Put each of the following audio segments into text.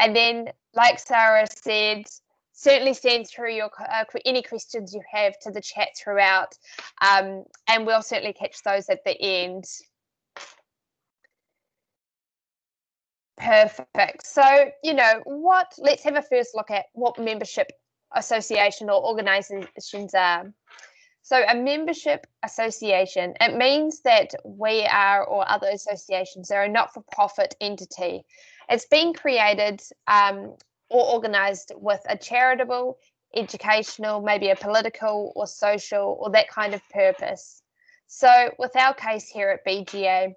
And then, like Sarah said, certainly send through your any questions you have to the chat throughout, and we'll certainly catch those at the end. Perfect. So, let's have a first look at what membership association or organisations are. So a membership association, it means that we are, or other associations, are a not-for-profit entity. It's been created or organised with a charitable, educational, maybe a political or social or that kind of purpose. So with our case here at BGA,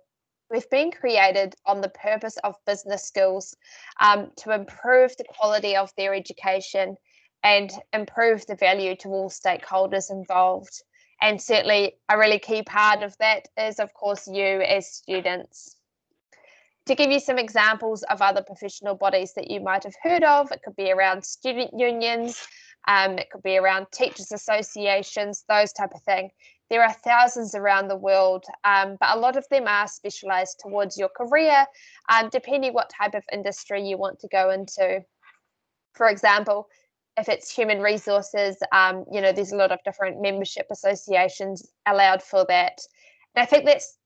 we've been created on the purpose of business schools to improve the quality of their education and improve the value to all stakeholders involved. And certainly a really key part of that is, of course, you as students. To give you some examples of other professional bodies that you might have heard of, it could be around student unions, it could be around teachers associations, those type of thing. There are thousands around the world, but a lot of them are specialised towards your career, depending what type of industry you want to go into. For example, if it's human resources, there's a lot of different membership associations allowed for that. And I think that's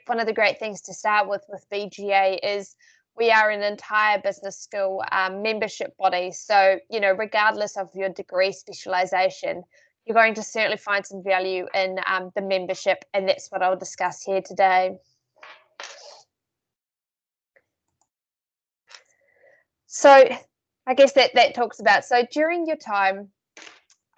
one of the great things to start with BGA is we are an entire business school membership body. So, regardless of your degree specialisation, you're going to certainly find some value in the membership, and that's what I'll discuss here today. So I guess that talks about, so during your time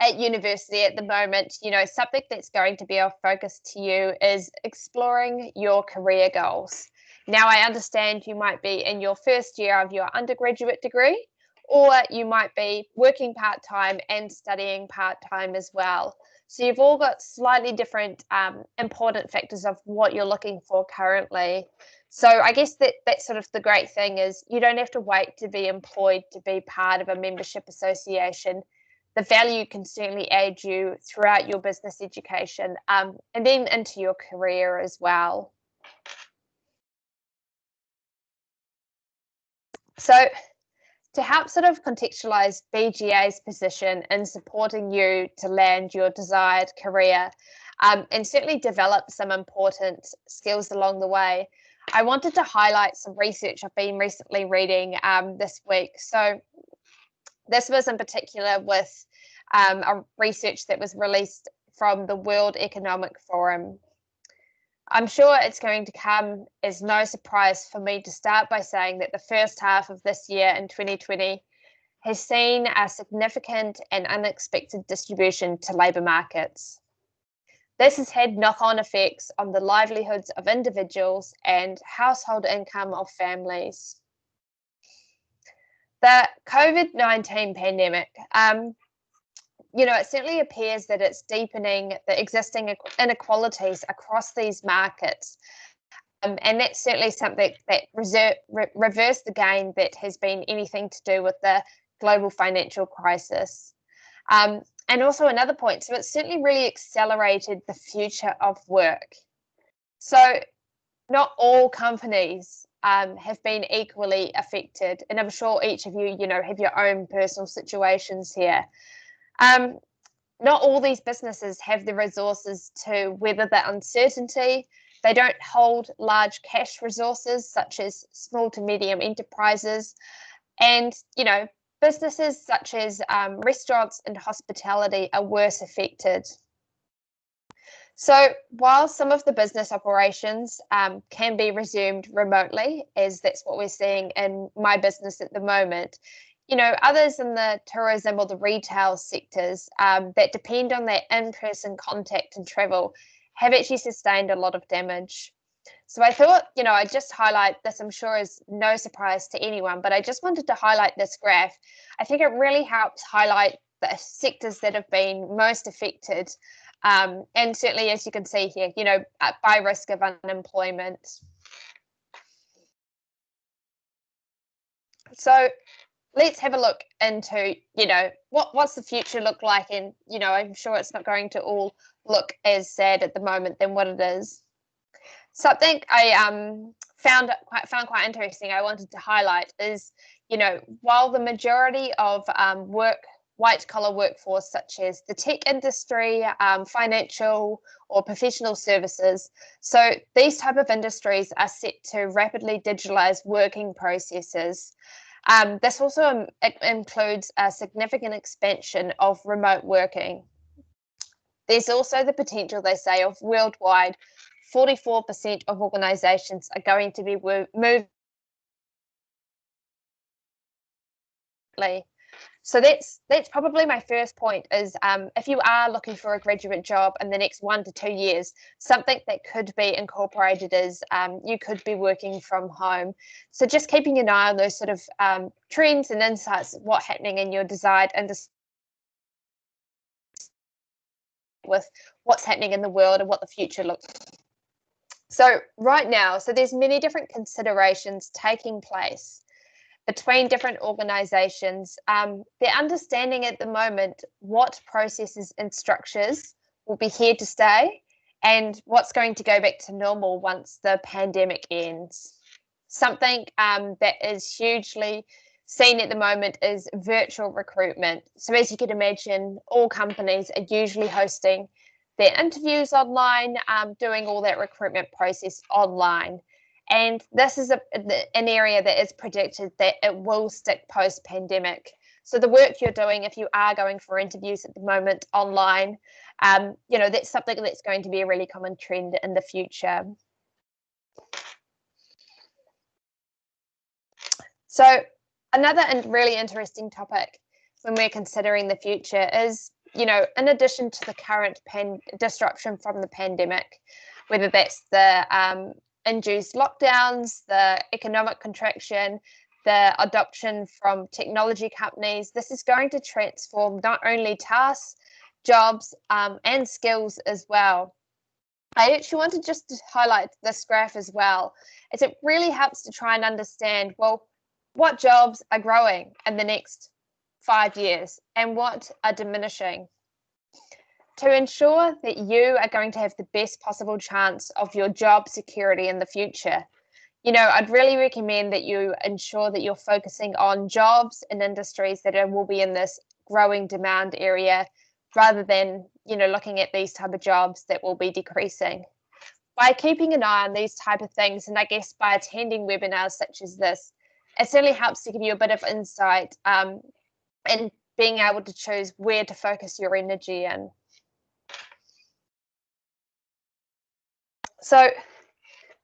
at university at the moment, something that's going to be of focus to you is exploring your career goals. Now, I understand you might be in your first year of your undergraduate degree, or you might be working part-time and studying part-time as well. So you've all got slightly different important factors of what you're looking for currently. So I guess that's sort of the great thing is you don't have to wait to be employed to be part of a membership association. The value can certainly aid you throughout your business education and then into your career as well. So to help sort of contextualise BGA's position in supporting you to land your desired career and certainly develop some important skills along the way, I wanted to highlight some research I've been recently reading this week. So this was in particular with a research that was released from the World Economic Forum. I'm sure it's going to come as no surprise for me to start by saying that the first half of this year in 2020 has seen a significant and unexpected distribution to labour markets. This has had knock-on effects on the livelihoods of individuals and household income of families. The COVID-19 pandemic, it certainly appears that it's deepening the existing inequalities across these markets. And that's certainly something that reversed the gain that has been anything to do with the global financial crisis. And also another point, so it's certainly really accelerated the future of work. So not all companies have been equally affected. And I'm sure each of you, have your own personal situations here. Not all these businesses have the resources to weather the uncertainty. They don't hold large cash resources such as small to medium enterprises. And, businesses such as restaurants and hospitality are worse affected. So while some of the business operations can be resumed remotely, as that's what we're seeing in my business at the moment, others in the tourism or the retail sectors that depend on that in-person contact and travel have actually sustained a lot of damage. So I thought, I'd just highlight this. I'm sure is no surprise to anyone, but I just wanted to highlight this graph. I think it really helps highlight the sectors that have been most affected. And certainly, as you can see here, by risk of unemployment. So let's have a look into, what's the future look like? And, I'm sure it's not going to all look as sad at the moment than what it is. Something I found quite interesting, I wanted to highlight is, while the majority of white collar workforce, such as the tech industry, financial or professional services, so these type of industries are set to rapidly digitalize working processes. This also includes a significant expansion of remote working. There's also the potential, they say, of worldwide 44% of organizations are going to be moved. So that's probably my first point is, if you are looking for a graduate job in the next 1 to 2 years, something that could be incorporated is you could be working from home. So just keeping an eye on those sort of trends and insights, what's happening in your desired industry with what's happening in the world and what the future looks like. So right now, there's many different considerations taking place between different organizations. They're understanding at the moment what processes and structures will be here to stay and what's going to go back to normal once the pandemic ends. Something that is hugely seen at the moment is virtual recruitment. So as you can imagine, all companies are usually hosting their interviews online, doing all that recruitment process online. And this is an area that is predicted that it will stick post-pandemic. So the work you're doing, if you are going for interviews at the moment online, that's something that's going to be a really common trend in the future. So another really interesting topic when we're considering the future is, in addition to the current disruption from the pandemic, whether that's the induced lockdowns, the economic contraction, the adoption from technology companies, this is going to transform not only tasks, jobs, and skills as well. I actually wanted just to highlight this graph as well, as it really helps to try and understand, well, what jobs are growing in the next 5 years and what are diminishing. To ensure that you are going to have the best possible chance of your job security in the future, I'd really recommend that you ensure that you're focusing on jobs and industries that will be in this growing demand area, rather than, looking at these type of jobs that will be decreasing. By keeping an eye on these type of things, and I guess by attending webinars such as this, it certainly helps to give you a bit of insight and being able to choose where to focus your energy in. So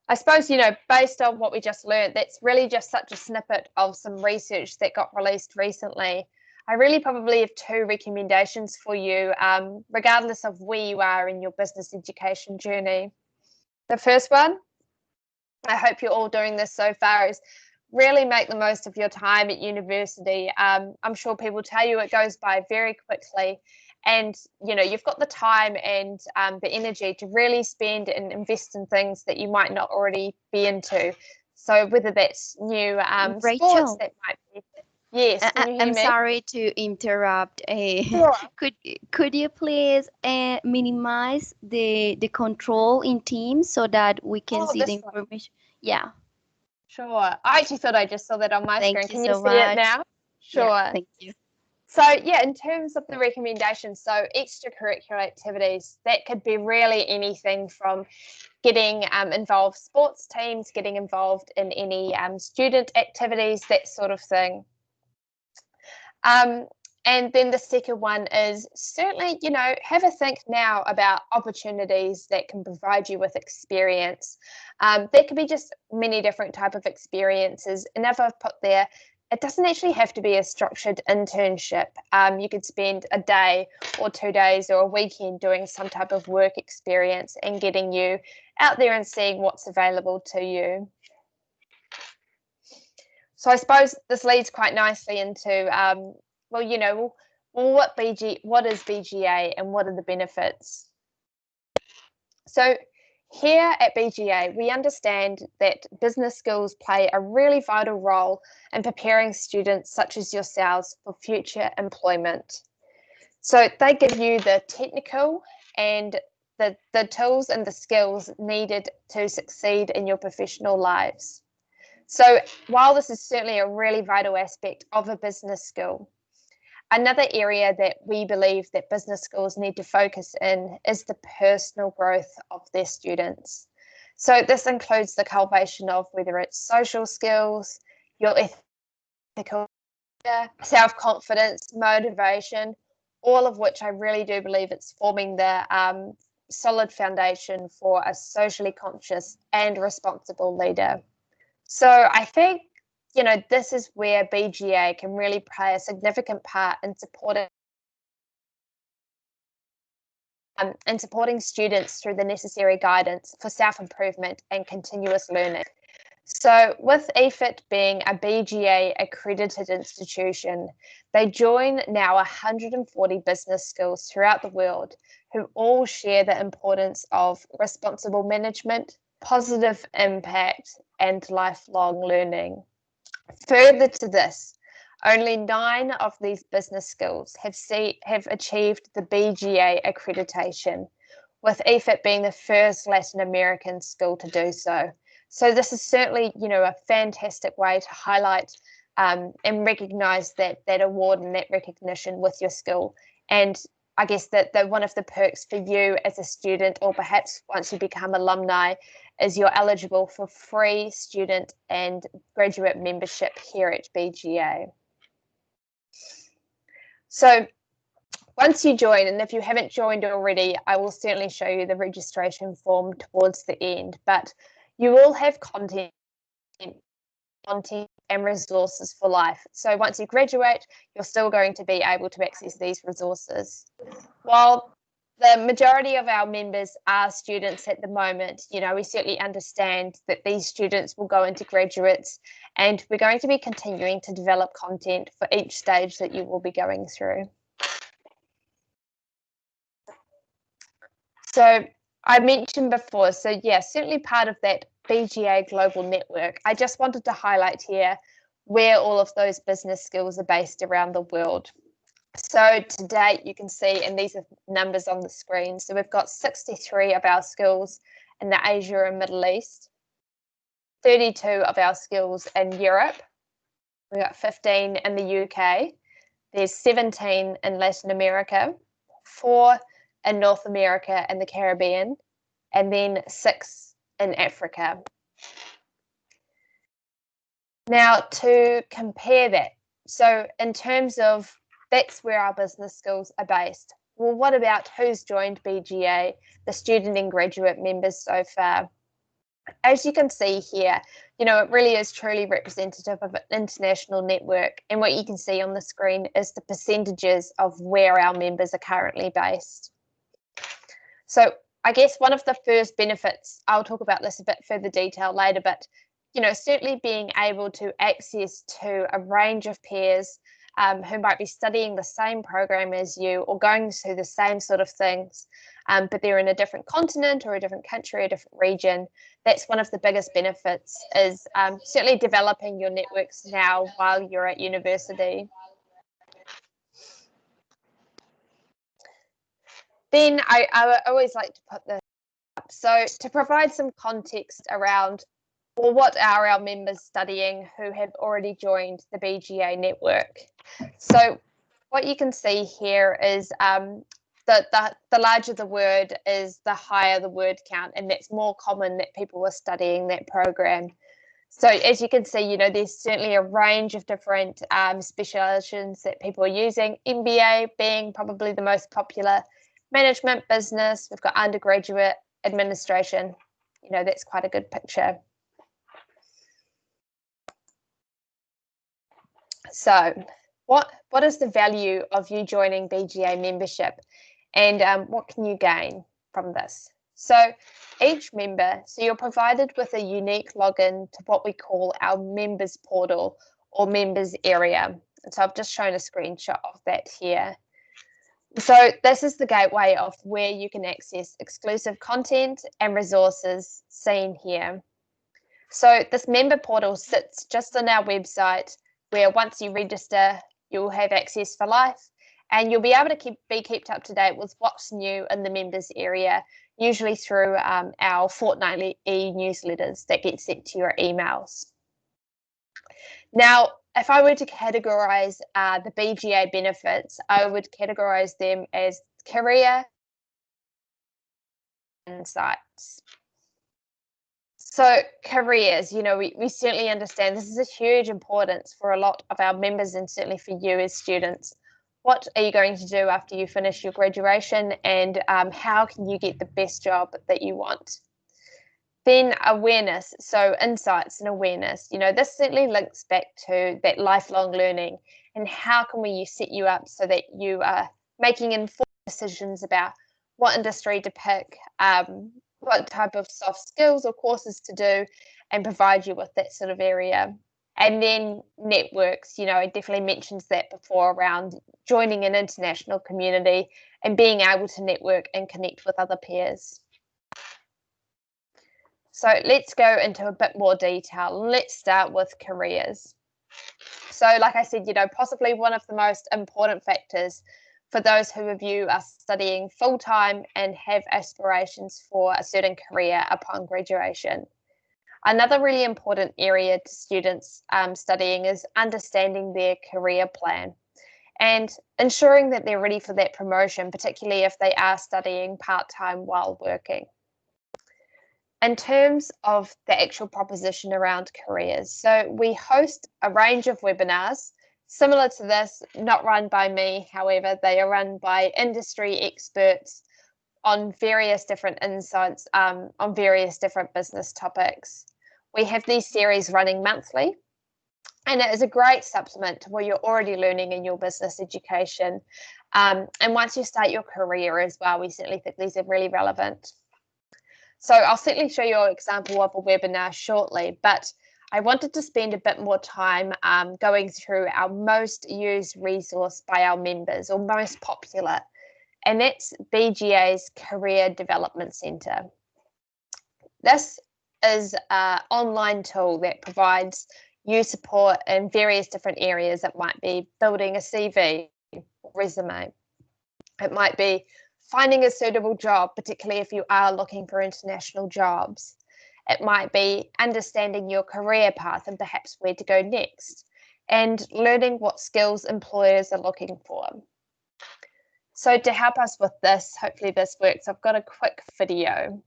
I suppose, based on what we just learned, that's really just such a snippet of some research that got released recently. I really probably have 2 recommendations for you, regardless of where you are in your business education journey. The first one, I hope you're all doing this so far, is really make the most of your time at university. I'm sure people tell you it goes by very quickly, and you've got the time and the energy to really spend and invest in things that you might not already be into. So whether that's new Rachel, sports that might be. Yes, can you hear I'm me? sorry to interrupt. Sure. Could you please minimize the control in Teams so that we can see the This one. information? Yeah. Sure. I actually thought I just saw that on my screen. Thank you Can you so see it much. now? Sure. Yeah, thank you. So yeah, in terms of the recommendations, so extracurricular activities, that could be really anything from getting involved sports teams, getting involved in any student activities, that sort of thing. And then the second one is certainly, have a think now about opportunities that can provide you with experience. There could be just many different type of experiences. And if I've put there, it doesn't actually have to be a structured internship. You could spend a day or 2 days or a weekend doing some type of work experience and getting you out there and seeing what's available to you. So I suppose this leads quite nicely into, what is BGA and what are the benefits? So here at BGA, we understand that business skills play a really vital role in preparing students such as yourselves for future employment. So they give you the technical and the tools and the skills needed to succeed in your professional lives. So while this is certainly a really vital aspect of a business school, another area that we believe that business schools need to focus in is the personal growth of their students. So this includes the cultivation of whether it's social skills, your ethical, self-confidence, motivation, all of which I really do believe it's forming the solid foundation for a socially conscious and responsible leader. So I think, this is where BGA can really play a significant part in supporting students through the necessary guidance for self-improvement and continuous learning. So with EFIT being a BGA accredited institution, they join now 140 business schools throughout the world who all share the importance of responsible management, positive impact, and lifelong learning. Further to this, only 9 of these business schools have achieved the BGA accreditation, with EFIT being the first Latin American school to do so. So this is certainly, a fantastic way to highlight and recognise that award and that recognition with your school. And I guess that one of the perks for you as a student, or perhaps once you become alumni, is you're eligible for free student and graduate membership here at BGA. So once you join, and if you haven't joined already, I will certainly show you the registration form towards the end, but you will have content and resources for life. So once you graduate, you're still going to be able to access these resources. While the majority of our members are students at the moment, we certainly understand that these students will go into graduates, and we're going to be continuing to develop content for each stage that you will be going through. So I mentioned before, certainly part of that BGA Global Network. I just wanted to highlight here where all of those business skills are based around the world. So to date, you can see, and these are numbers on the screen, so we've got 63 of our skills in the Asia and Middle East, 32 of our skills in Europe, we've got 15 in the UK, there's 17 in Latin America, 4 in North America and the Caribbean, and then 6 in Africa. Now, to compare that, so in terms of that's where our business skills are based. Well, what about who's joined BGA, the student and graduate members so far? As you can see here, it really is truly representative of an international network. And what you can see on the screen is the percentages of where our members are currently based. So I guess one of the first benefits, I'll talk about this a bit further detail later, but certainly being able to access to a range of peers who might be studying the same program as you or going through the same sort of things, but they're in a different continent or a different country, a different region. That's one of the biggest benefits, is certainly developing your networks now while you're at university. Then I always like to put this up. So to provide some context around, well, what are our members studying who have already joined the BGA network? So what you can see here is the larger the word is, the higher the word count, and that's more common that people are studying that program. So as you can see, there's certainly a range of different specializations that people are using, MBA being probably the most popular, management, business, we've got undergraduate, administration, that's quite a good picture. So what is the value of you joining BGA membership, and what can you gain from this? So each member, you're provided with a unique login to what we call our members portal or members area. And so I've just shown a screenshot of that here. So this is the gateway of where you can access exclusive content and resources seen here. So this member portal sits just on our website, where once you register, you'll have access for life, and you'll be able to be kept up to date with what's new in the members area. usually through our fortnightly e-newsletters that get sent to your emails. Now, if I were to categorize the BGA benefits, I would categorize them as career insights. So careers, we certainly understand this is a huge importance for a lot of our members and certainly for you as students. What are you going to do after you finish your graduation, and how can you get the best job that you want? Then awareness, so insights and awareness. This certainly links back to that lifelong learning, and how can we set you up so that you are making informed decisions about what industry to pick, what type of soft skills or courses to do, and provide you with that sort of area. And then networks, I definitely mentioned that before around joining an international community and being able to network and connect with other peers. So let's go into a bit more detail. Let's start with careers. So like I said, possibly one of the most important factors for those who of you are studying full-time and have aspirations for a certain career upon graduation. Another really important area to students studying is understanding their career plan and ensuring that they're ready for that promotion, particularly if they are studying part-time while working. In terms of the actual proposition around careers, so we host a range of webinars similar to this, not run by me, however, they are run by industry experts on various different insights, on various different business topics. We have these series running monthly, and it is a great supplement to what you're already learning in your business education. And once you start your career as well, we certainly think these are really relevant. So I'll certainly show you an example of a webinar shortly, but I wanted to spend a bit more time going through our most used resource by our members, or most popular, and that's BGA's Career Development Centre. This is an online tool that provides you support in various different areas. It might be building a CV, resume. It might be finding a suitable job, particularly if you are looking for international jobs. It might be understanding your career path and perhaps where to go next, and learning what skills employers are looking for. So to help us with this, hopefully this works, I've got a quick video.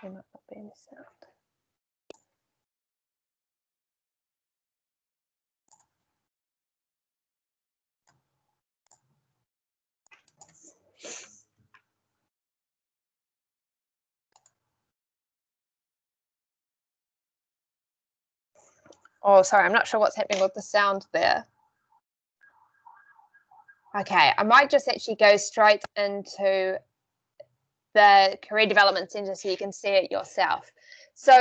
There might not be any sound. Oh, sorry, I'm not sure what's happening with the sound there. Okay, I might just actually go straight into the Career Development Centre so you can see it yourself. So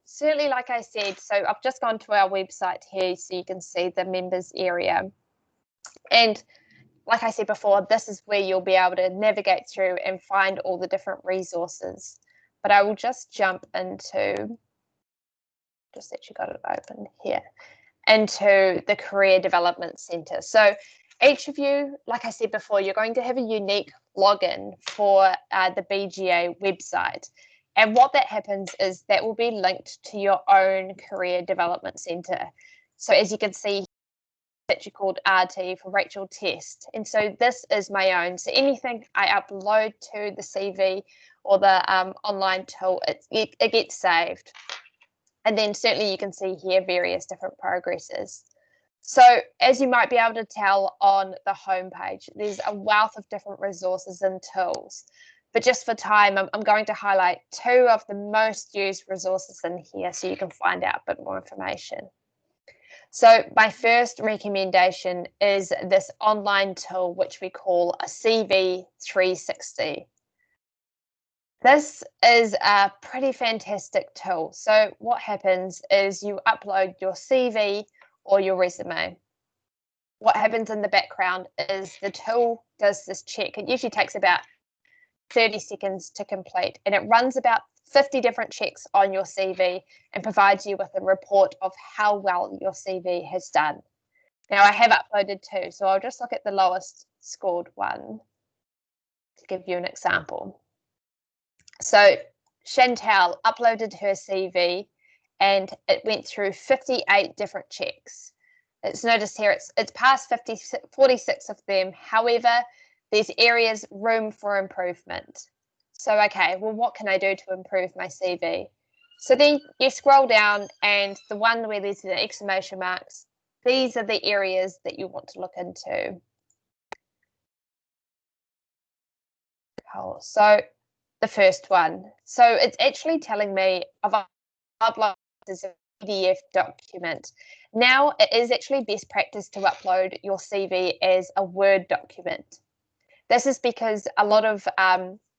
certainly, like I said, so I've just gone to our website here so you can see the members area. And like I said before, this is where you'll be able to navigate through and find all the different resources. But I will just jump into, just actually got it open here, into the Career Development Centre. So each of you, like I said before, you're going to have a unique login for the BGA website. And what that happens is that will be linked to your own Career Development Centre. So as you can see, it's called RT for Rachel Test. And so this is my own. So anything I upload to the CV or the online tool, it gets saved. And then certainly you can see here various different progresses. So as you might be able to tell on the homepage, there's a wealth of different resources and tools. But just for time, I'm going to highlight two of the most used resources in here so you can find out a bit more information. So my first recommendation is this online tool, which we call a CV 360. This is a pretty fantastic tool. So what happens is you upload your CV or your resume. What happens in the background is the tool does this check. It usually takes about 30 seconds to complete, and it runs about 50 different checks on your CV and provides you with a report of how well your CV has done. Now I have uploaded 2, so I'll just look at the lowest scored one to give you an example. So Chantal uploaded her CV and it went through 58 different checks. It's noticed here it's past 46 of them. However, there's areas room for improvement. So, okay, well, what can I do to improve my CV? So then you scroll down and the one where there's the exclamation marks, these are the areas that you want to look into. Cool. So the first one. So it's actually telling me I've uploaded as a PDF document. Now it is actually best practice to upload your CV as a Word document. This is because a lot of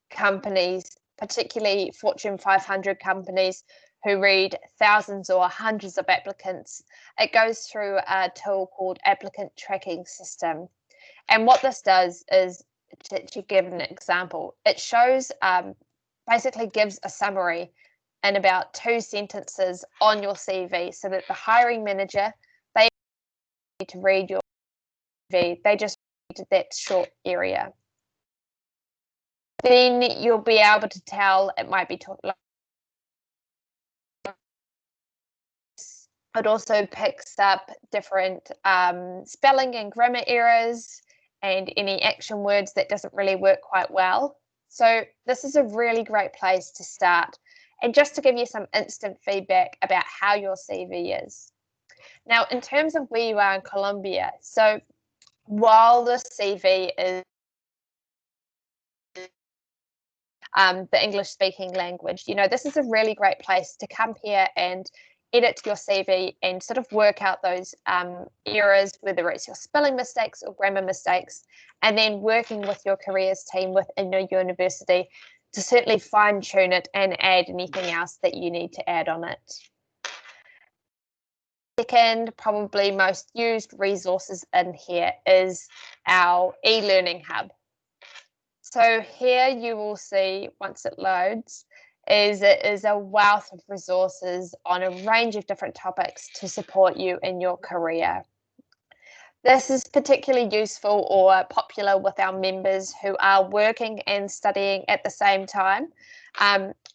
companies, particularly Fortune 500 companies who read thousands or hundreds of applicants, it goes through a tool called applicant tracking system. And what this does is, to give an example, it shows, basically gives a summary in about 2 sentences on your CV so that the hiring manager, they need to read your CV, they just read that short area. Then you'll be able to tell it might be it also picks up different spelling and grammar errors and any action words that doesn't really work quite well. So this is a really great place to start. And just to give you some instant feedback about how your CV is. Now, in terms of where you are in Colombia, so while the CV is the English speaking language, this is a really great place to come here and edit your CV and sort of work out those errors, whether it's your spelling mistakes or grammar mistakes, and then working with your careers team within your university to certainly fine tune it and add anything else that you need to add on it. Second, probably most used resources in here is our e-learning hub. So here you will see, once it loads, it is a wealth of resources on a range of different topics to support you in your career. This is particularly useful or popular with our members who are working and studying at the same time.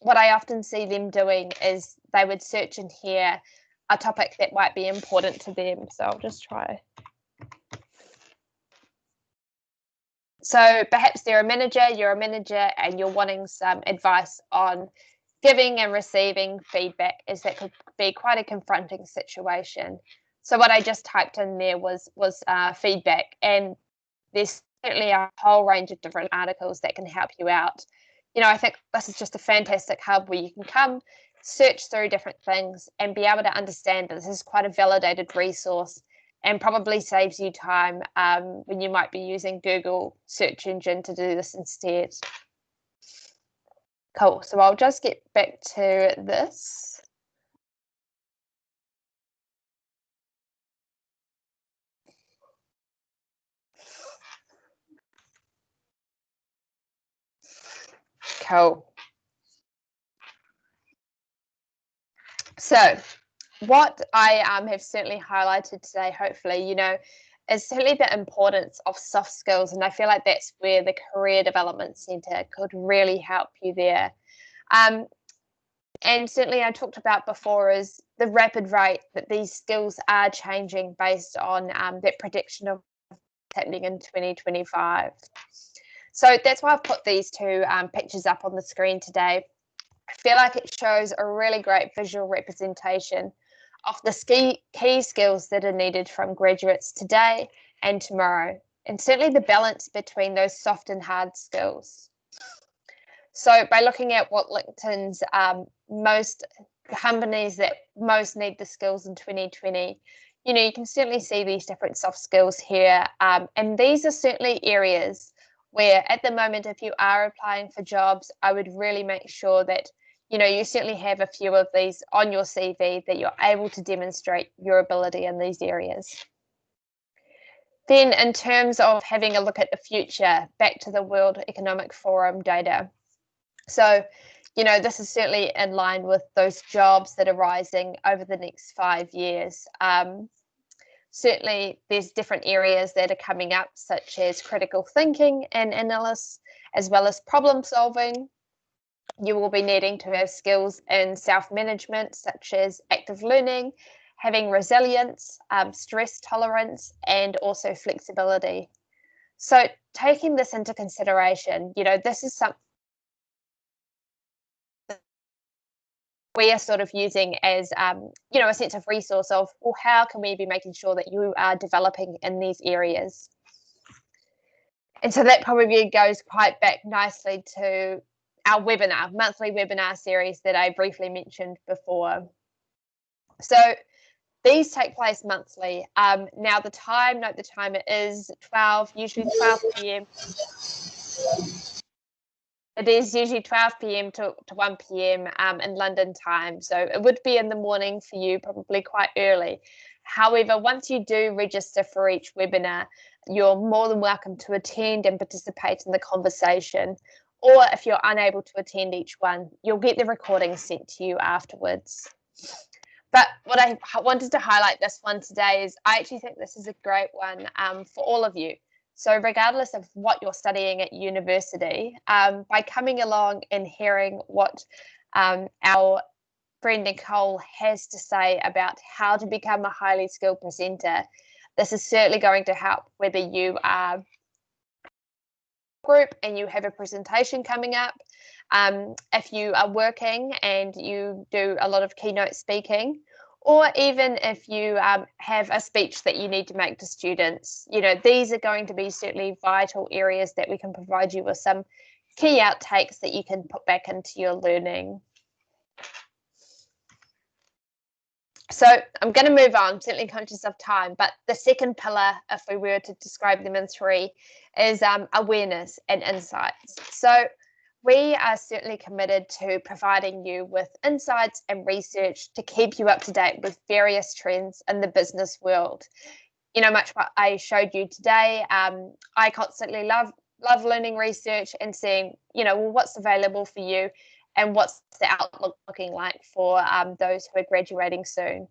What I often see them doing is they would search in here a topic that might be important to them. So I'll just try. So perhaps you're a manager and you're wanting some advice on giving and receiving feedback, as that could be quite a confronting situation. So what I just typed in there was feedback, and there's certainly a whole range of different articles that can help you out. I think this is just a fantastic hub where you can come, search through different things and be able to understand that this is quite a validated resource and probably saves you time when you might be using Google search engine to do this instead. Cool, so I'll just get back to this. Cool. So what I have certainly highlighted today, hopefully, is certainly the importance of soft skills. And I feel like that's where the Career Development Centre could really help you there. And certainly I talked about before is the rapid rate that these skills are changing based on that prediction of what's happening in 2025. So that's why I've put these 2 pictures up on the screen today. I feel like it shows a really great visual representation of the key skills that are needed from graduates today and tomorrow, and certainly the balance between those soft and hard skills. So by looking at what LinkedIn's most companies that most need the skills in 2020, you can certainly see these different soft skills here. And these are certainly areas where at the moment, if you are applying for jobs, I would really make sure that you certainly have a few of these on your CV, that you're able to demonstrate your ability in these areas. Then in terms of having a look at the future, back to the World Economic Forum data. So, this is certainly in line with those jobs that are rising over the next 5 years. Certainly, there's different areas that are coming up, such as critical thinking and analysis, as well as problem solving. You will be needing to have skills in self-management, such as active learning, having resilience, stress tolerance, and also flexibility. So taking this into consideration, this is something we are sort of using as, a sense of resource of, well, how can we be making sure that you are developing in these areas? And so that probably goes quite back nicely to our monthly webinar series that I briefly mentioned before. So these take place monthly. Now note the time, it is usually 12 p.m. It is usually 12 p.m. to 1 p.m. In London time. So it would be in the morning for you, probably quite early. However, once you do register for each webinar, you're more than welcome to attend and participate in the conversation. Or if you're unable to attend each one, you'll get the recording sent to you afterwards. But what I wanted to highlight this one today is I actually think this is a great one for all of you. So regardless of what you're studying at university, by coming along and hearing what our friend Nicole has to say about how to become a highly skilled presenter, this is certainly going to help whether you are group and you have a presentation coming up, if you are working and you do a lot of keynote speaking, or even if you have a speech that you need to make to students. These are going to be certainly vital areas that we can provide you with some key outtakes that you can put back into your learning. So I'm going to move on, certainly conscious of time, but the second pillar, if we were to describe them in three, is awareness and insights. So we are certainly committed to providing you with insights and research to keep you up to date with various trends in the business world. Much what I showed you today, I constantly love learning research and seeing, what's available for you and what's the outlook looking like for those who are graduating soon.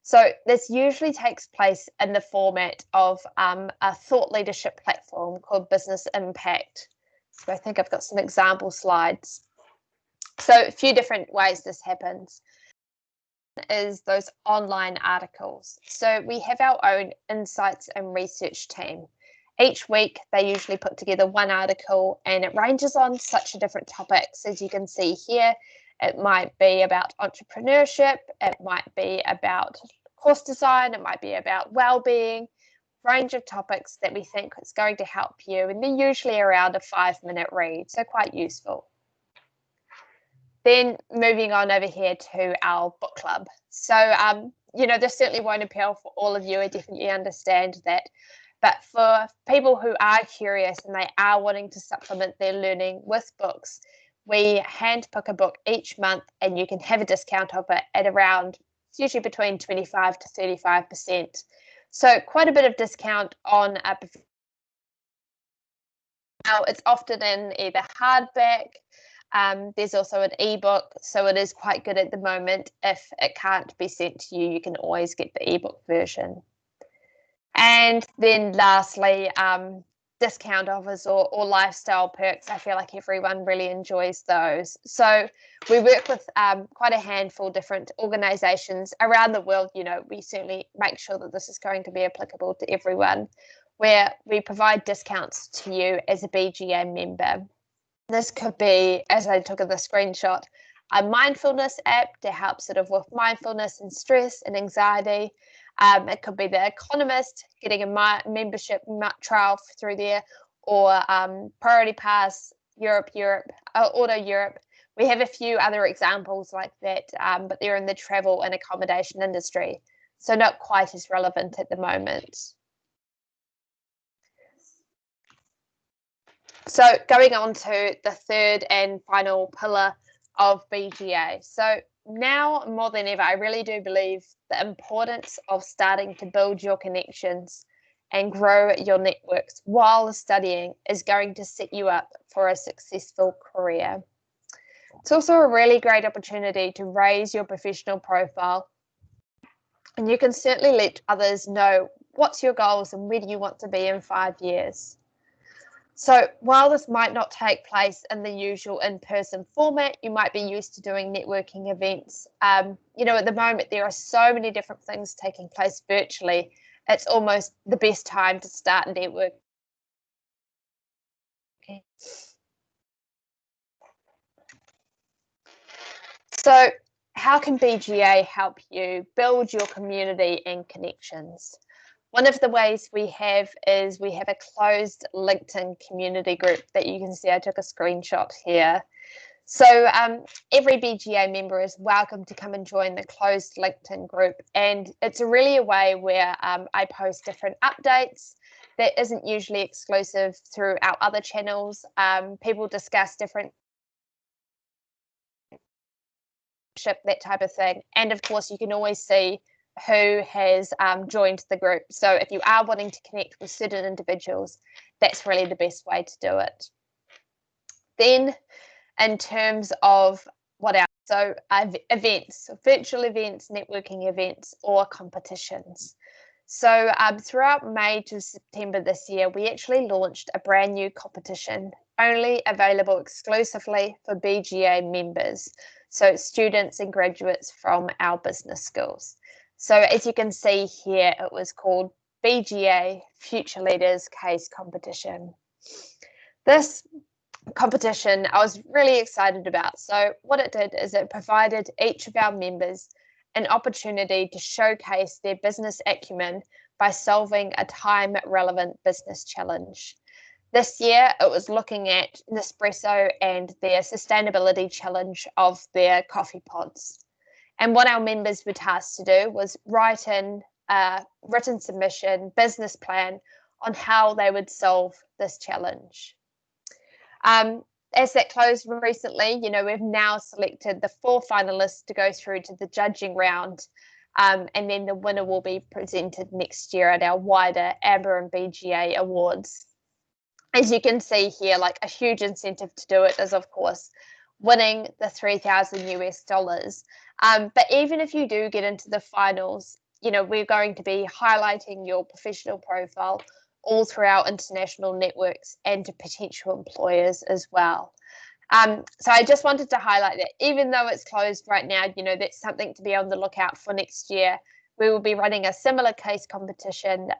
So this usually takes place in the format of a thought leadership platform called Business Impact. So I think I've got some example slides. So a few different ways this happens is those online articles. So we have our own insights and research team. Each week, they usually put together one article, and it ranges on such a different topics. As you can see here, it might be about entrepreneurship, it might be about course design, it might be about well-being, range of topics that we think is going to help you, and they're usually around a 5-minute read, so quite useful. Then moving on over here to our book club. So, this certainly won't appeal for all of you, I definitely understand that. But for people who are curious and they are wanting to supplement their learning with books, we handpick a book each month and you can have a discount of it at around, it's usually between 25 to 35%. So quite a bit of discount on a. Now it's often in either hardback, there's also an ebook, so it is quite good at the moment. If it can't be sent to you, you can always get the ebook version. And then lastly, discount offers or lifestyle perks. I feel like everyone really enjoys those. So we work with quite a handful of different organisations around the world. We certainly make sure that this is going to be applicable to everyone, where we provide discounts to you as a BGA member. This could be, as I took in the screenshot, a mindfulness app to help sort of with mindfulness and stress and anxiety. It could be The Economist, getting a membership trial through there, or Priority Pass, Auto Europe. We have a few other examples like that, but they're in the travel and accommodation industry, so not quite as relevant at the moment. So going on to the third and final pillar of BGA. So now more than ever, I really do believe the importance of starting to build your connections and grow your networks while studying is going to set you up for a successful career. It's also a really great opportunity to raise your professional profile And you can certainly let others know what's your goals and where do you want to be in 5 years. So while this might not take place in the usual in-person format, you might be used to doing networking events. You know, at the moment, there are so many different things taking place virtually. It's almost the best time to start networking. So how can BGA help you build your community and connections? One of the ways we have is we have a closed LinkedIn community group that you can see. I took a screenshot here. So every BGA member is welcome to come and join the closed LinkedIn group. And it's really a way where I post different updates that isn't usually exclusive through our other channels. People discuss different, that type of thing. And of course, you can always see who has joined the group. So if you are wanting to connect with certain individuals, that's really the best way to do it. Then in terms of what else, so events, virtual events, networking events, or competitions. So throughout May to September this year, we actually launched a brand new competition, only available exclusively for BGA members, so students and graduates from our business schools. So as you can see here, it was called BGA Future Leaders Case Competition. This competition I was really excited about. So what it did is it provided each of our members an opportunity to showcase their business acumen by solving a time-relevant business challenge. This year, it was looking at Nespresso and their sustainability challenge of their coffee pods. And what our members were tasked to do was write in a written submission, business plan on how they would solve this challenge. As that closed recently, you know, we've now selected the 4 finalists to go through to the judging round, and then the winner will be presented next year at our wider ABBA and BGA awards. As you can see here, like a huge incentive to do it is, of course, winning the $3,000 US. But even if you do get into the finals, you know, we're going to be highlighting your professional profile all through our international networks and to potential employers as well. So I just wanted to highlight that even though it's closed right now, you know, that's something to be on the lookout for next year. We will be running a similar case competition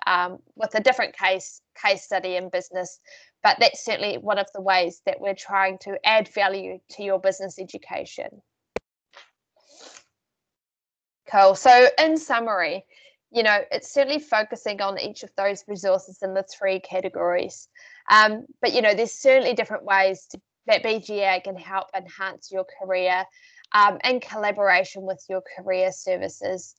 with a different case study in business, but that's certainly one of the ways that we're trying to add value to your business education. Cool. So in summary, you know, it's certainly focusing on each of those resources in the 3 categories. But, you know, there's certainly different ways that BGA can help enhance your career in collaboration with your career services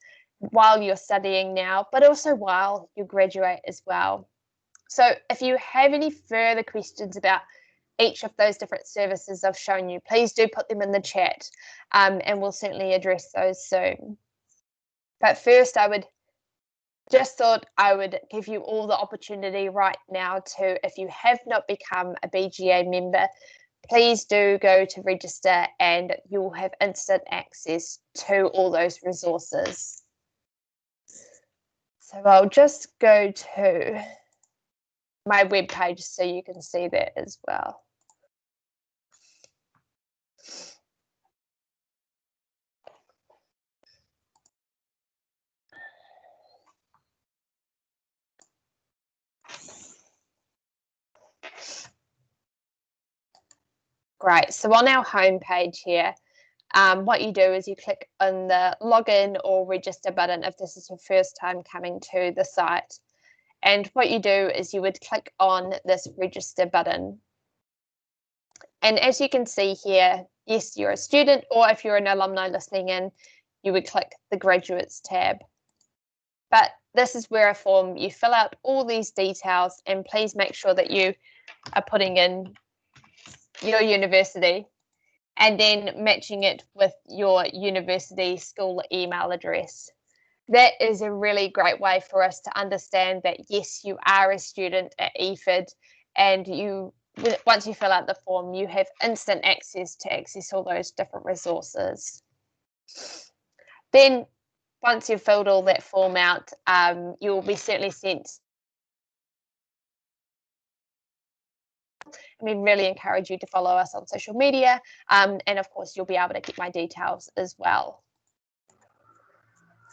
while you're studying now, but also while you graduate as well. So if you have any further questions about each of those different services I've shown you, please do put them in the chat and we'll certainly address those soon. But first, just thought I would give you all the opportunity right now to, if you have not become a BGA member, please do go to register and you will have instant access to all those resources. So I'll just go to my webpage so you can see that as well. Great. So on our homepage here, what you do is you click on the login or register button if this is your first time coming to the site. And what you do is you would click on this register button. And as you can see here, yes, you're a student, or if you're an alumni listening in, you would click the Graduates tab. But this is where a form, you fill out all these details, and please make sure that you are putting in your university and then matching it with your university school email address. That is a really great way for us to understand that, yes, you are a student at EFID, and once you fill out the form, you have instant access to access all those different resources. Then once you've filled all that form out, you will be certainly sent. We really encourage you to follow us on social media, and of course you'll be able to get my details as well.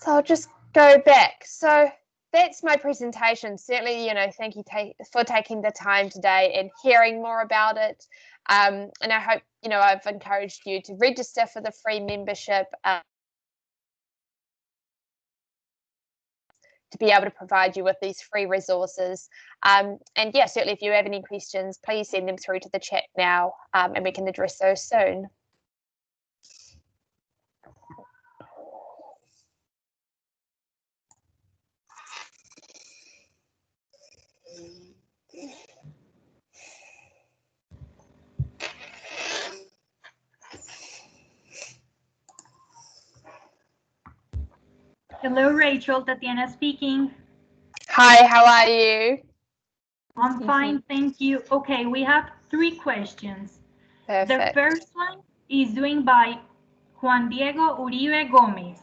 So I'll just go back. So that's my presentation. Certainly, thank you for taking the time today and hearing more about it. And I hope, I've encouraged you to register for the free membership to be able to provide you with these free resources. And yeah, certainly if you have any questions, please send them through to the chat now, and we can address those soon. Hello, Rachel. Tatiana speaking. Hi, how are you? I'm fine, thank you. Okay, we have 3 questions. Perfect. The first one is doing by Juan Diego Uribe Gomez.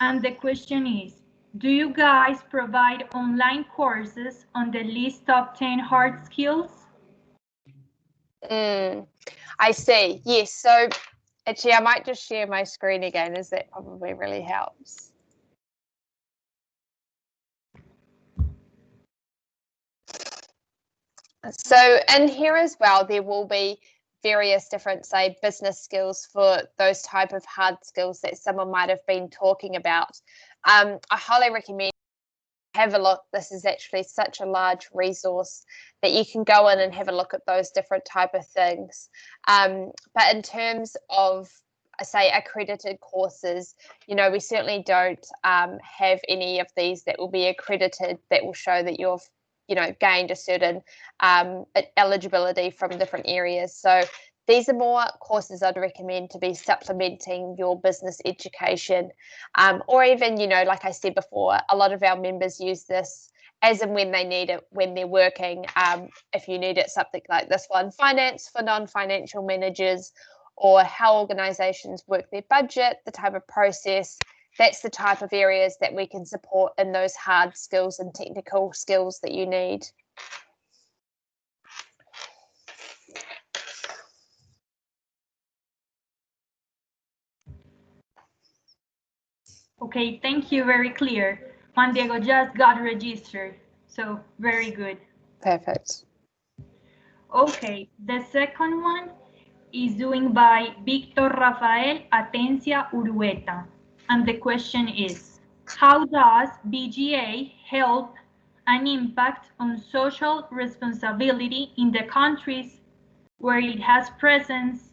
And the question is, do you guys provide online courses on the list top 10 hard skills? I see. Yes. So actually, I might just share my screen again, as that probably really helps. So in here as well, there will be various different, say, business skills for those type of hard skills that someone might have been talking about. I highly recommend have a look. This is actually such a large resource that you can go in and have a look at those different type of things. But in terms of, say, accredited courses, we certainly don't have any of these that will be accredited that will show that you've gained a certain eligibility from different areas. So these are more courses I'd recommend to be supplementing your business education, or even, like I said before, a lot of our members use this as and when they need it when they're working. If you need it, something like this one, finance for non-financial managers, or how organizations work their budget, the type of process. That's the type of areas that we can support in those hard skills and technical skills that you need. Okay, thank you, very clear. Juan Diego just got registered, so very good. Perfect. Okay, the second one is doing by Víctor Rafael Atencia Urueta. And the question is, how does BGA help and impact on social responsibility in the countries where it has presence?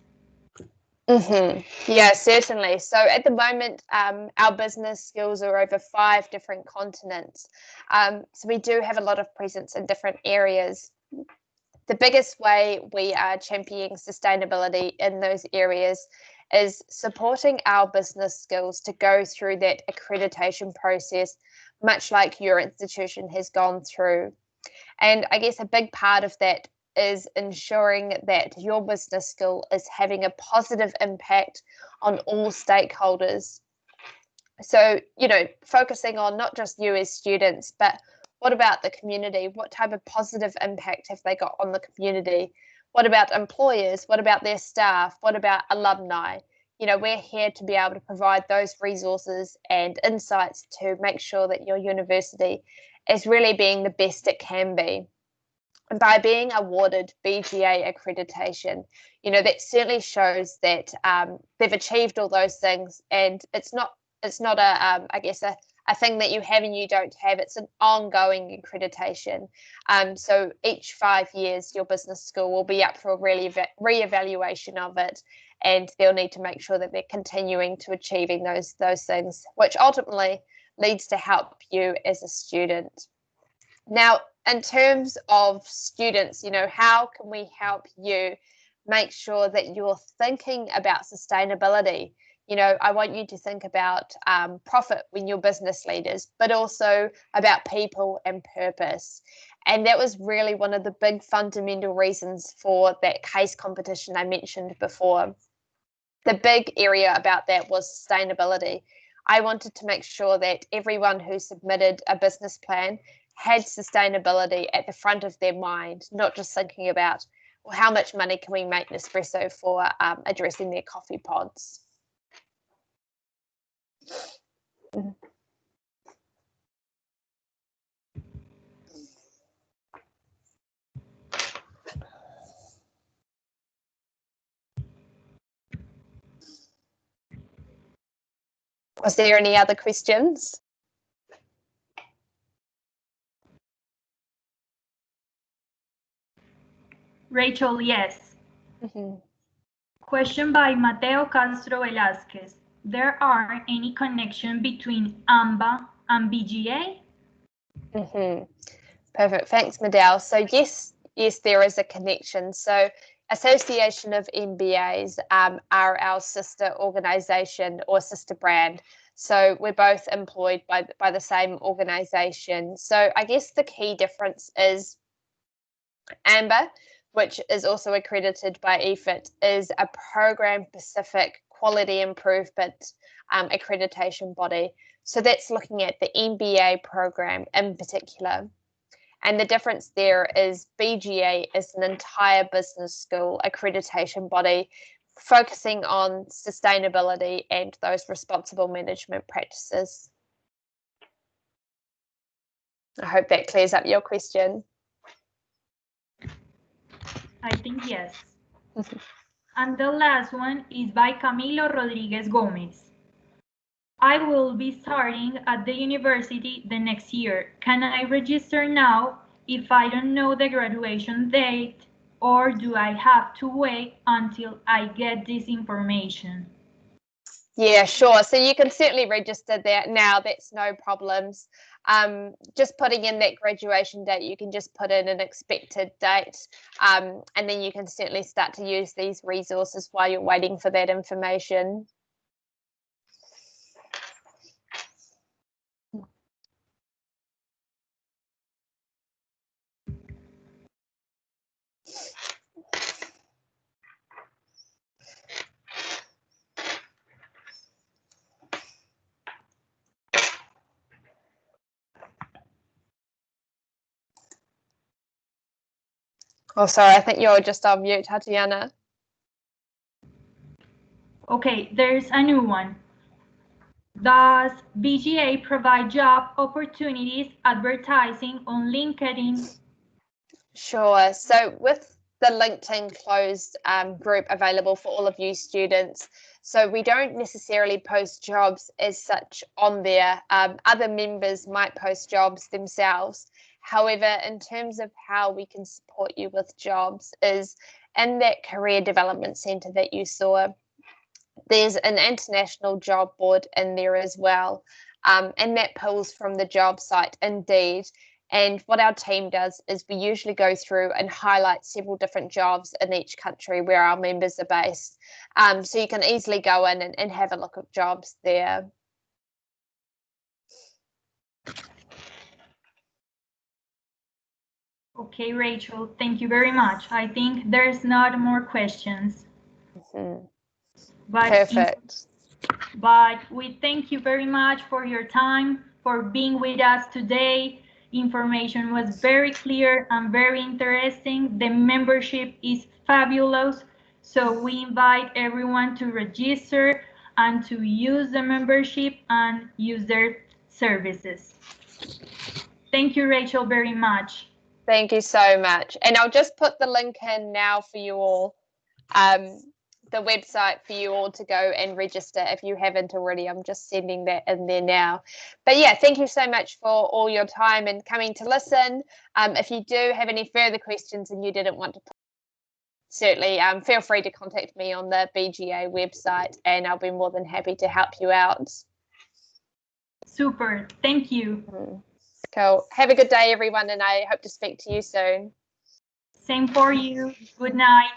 Yeah, certainly. So at the moment, our business skills are over 5 different continents. So we do have a lot of presence in different areas. The biggest way we are championing sustainability in those areas is supporting our business skills to go through that accreditation process, much like your institution has gone through. And I guess a big part of that is ensuring that your business skill is having a positive impact on all stakeholders. So, focusing on not just you as students, but what about the community? What type of positive impact have they got on the community? What about employers? What about their staff? What about alumni? We're here to be able to provide those resources and insights to make sure that your university is really being the best it can be. And by being awarded BGA accreditation, that certainly shows that they've achieved all those things, and it's not a thing that you have and you don't have. It's an ongoing accreditation. So each 5 years, your business school will be up for a re-evaluation of it, and they'll need to make sure that they're continuing to achieving those things, which ultimately leads to help you as a student. Now, in terms of students, how can we help you make sure that you're thinking about sustainability? I want you to think about profit when you're business leaders, but also about people and purpose. And that was really one of the big fundamental reasons for that case competition I mentioned before. The big area about that was sustainability. I wanted to make sure that everyone who submitted a business plan had sustainability at the front of their mind, not just thinking about, well, how much money can we make Nespresso for addressing their coffee pods. Was there any other questions? Rachel, yes. Question by Mateo Castro Velázquez. There are any connection between AMBA and BGA? Perfect. Thanks, Madel. So yes, there is a connection. So Association of MBAs are our sister organisation or sister brand. So we're both employed by the same organisation. So I guess the key difference is AMBA, which is also accredited by EFIT, is a program-specific quality improvement accreditation body. So that's looking at the MBA program in particular. And the difference there is BGA is an entire business school accreditation body focusing on sustainability and those responsible management practices. I hope that clears up your question. I think yes. And the last one is by Camilo Rodriguez Gomez. I will be starting at the university the next year. Can I register now if I don't know the graduation date, or do I have to wait until I get this information? Yeah, sure. So you can certainly register that now. That's no problems. Just putting in that graduation date, you can just put in an expected date, and then you can certainly start to use these resources while you're waiting for that information. Oh, sorry, I think you're just on mute, Tatiana. Okay, there's a new one. Does BGA provide job opportunities advertising on LinkedIn? Sure. So with the LinkedIn closed group available for all of you students, so we don't necessarily post jobs as such on there. Other members might post jobs themselves. However, in terms of how we can support you with jobs is in that career development centre that you saw. There's an international job board in there as well, and that pulls from the job site Indeed. And what our team does is we usually go through and highlight several different jobs in each country where our members are based. So you can easily go in and have a look at jobs there. Okay, Rachel, thank you very much. I think there's not more questions. Perfect. But we thank you very much for your time, for being with us today. Information was very clear and very interesting. The membership is fabulous. So we invite everyone to register and to use the membership and use their services. Thank you, Rachel, very much. Thank you so much. And I'll just put the link in now for you all, the website for you all to go and register if you haven't already. I'm just sending that in there now. But yeah, thank you so much for all your time and coming to listen. If you do have any further questions and you didn't want to, certainly feel free to contact me on the BGA website and I'll be more than happy to help you out. Super. Thank you. Cool. Have a good day, everyone, and I hope to speak to you soon. Same for you. Good night.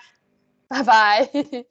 Bye-bye.